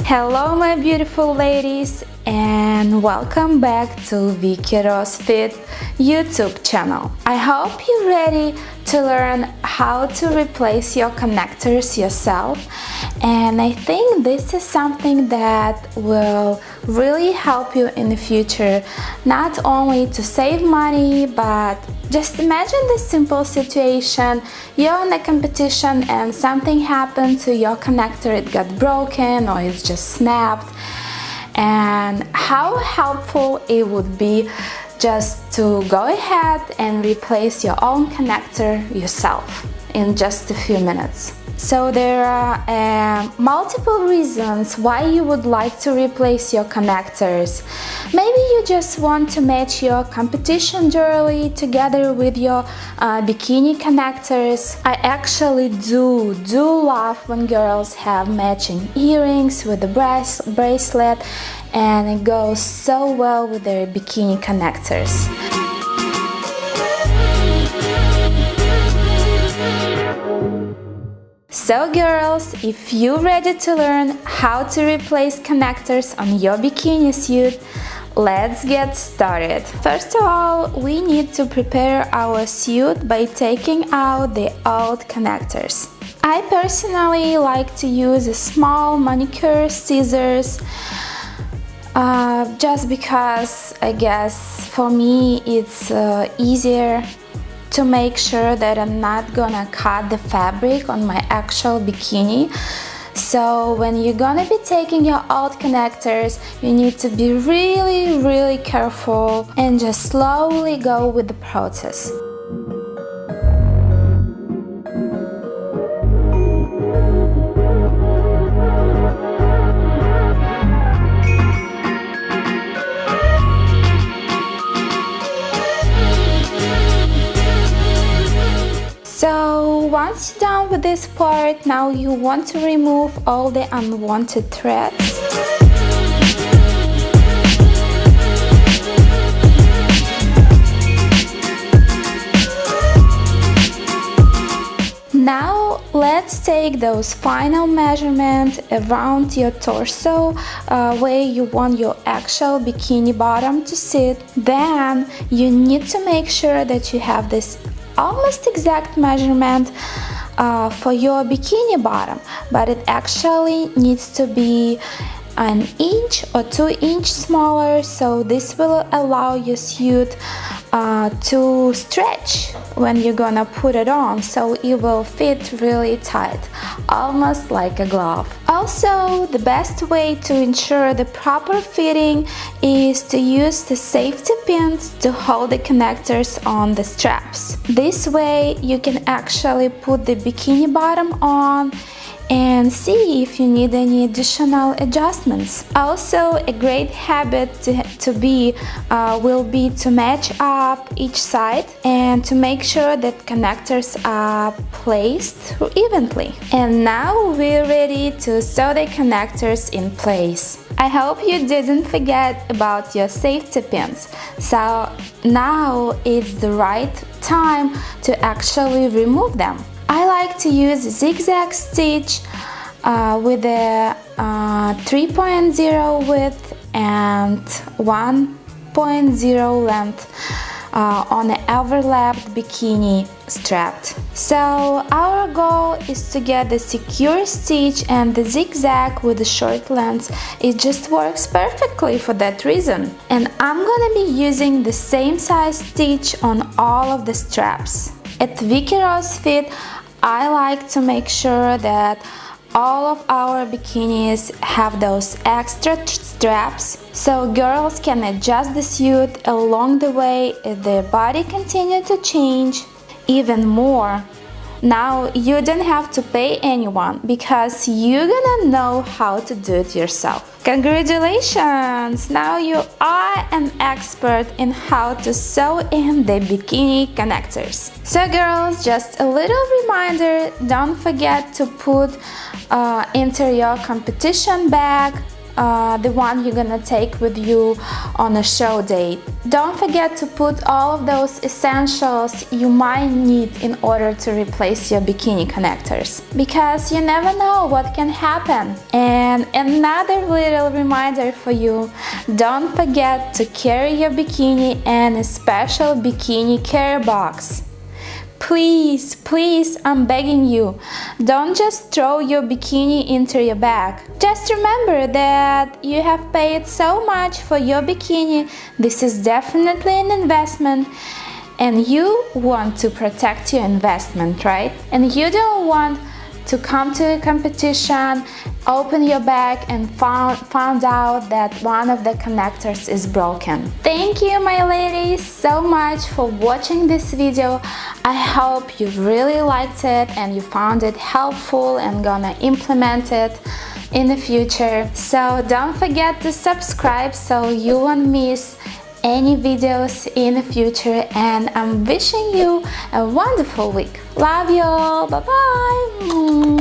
Hello my beautiful ladies and welcome back to Vicky Fit YouTube channel. I hope you're ready to learn how to replace your connectors yourself, and I think this is something that will really help you in the future, not only to save money, but just imagine this simple situation. You're in a competition and something happened to your connector, it got broken or it's just snapped, and how helpful it would be just to go ahead and replace your own connector yourself in just a few minutes. So there are multiple reasons why you would like to replace your connectors. Maybe you just want to match your competition jewelry together with your bikini connectors. I actually do love when girls have matching earrings with the bracelet, and it goes so well with their bikini connectors. So girls, if you're ready to learn how to replace connectors on your bikini suit, let's get started. First of all, we need to prepare our suit by taking out the old connectors. I personally like to use a small manicure scissors just because I guess for me it's easier to make sure that I'm not gonna cut the fabric on my actual bikini. So when you're gonna be taking your old connectors, you need to be really careful and just slowly go with the process. So once you're done with this part, now you want to remove all the unwanted threads. Now let's take those final measurements around your torso where you want your actual bikini bottom to sit. Then you need to make sure that you have this almost exact measurement for your bikini bottom, but it actually needs to be an inch or 2 inches smaller, so this will allow your suit to stretch when you're gonna put it on, so it will fit really tight, almost like a glove. Also, the best way to ensure the proper fitting is to use the safety pins to hold the connectors on the straps. This way you can actually put the bikini bottom on and see if you need any additional adjustments. Also, a great habit will be to match up each side and to make sure that connectors are placed evenly. And now we're ready to sew the connectors in place. I hope you didn't forget about your safety pins. So now is the right time to actually remove them. I like to use a zigzag stitch with a 3.0 width and 1.0 length on an overlapped bikini strap. So our goal is to get the secure stitch, and the zigzag with the short length, it just works perfectly for that reason. And I'm gonna be using the same size stitch on all of the straps. At Vicky Fit, I like to make sure that all of our bikinis have those extra straps so girls can adjust the suit along the way if their body continues to change even more. Now you don't have to pay anyone because you're gonna know how to do it yourself. Congratulations! Now you are an expert in how to sew in the bikini connectors. So girls, just a little reminder, don't forget to put into your competition bag the one you're gonna take with you on a show date. Don't forget to put all of those essentials you might need in order to replace your bikini connectors, because you never know what can happen. And another little reminder for you, don't forget to carry your bikini in a special bikini care box. Please, please, I'm begging you, don't just throw your bikini into your bag. Just remember that you have paid so much for your bikini. This is definitely an investment, and you want to protect your investment, right? And you don't want to come to a competition, open your bag and found out that one of the connectors is broken. Thank you, my ladies, so much for watching this video. I hope you really liked it and you found it helpful and gonna implement it in the future. So don't forget to subscribe so you won't miss any videos in the future, and I'm wishing you a wonderful week. Love you all. Bye bye.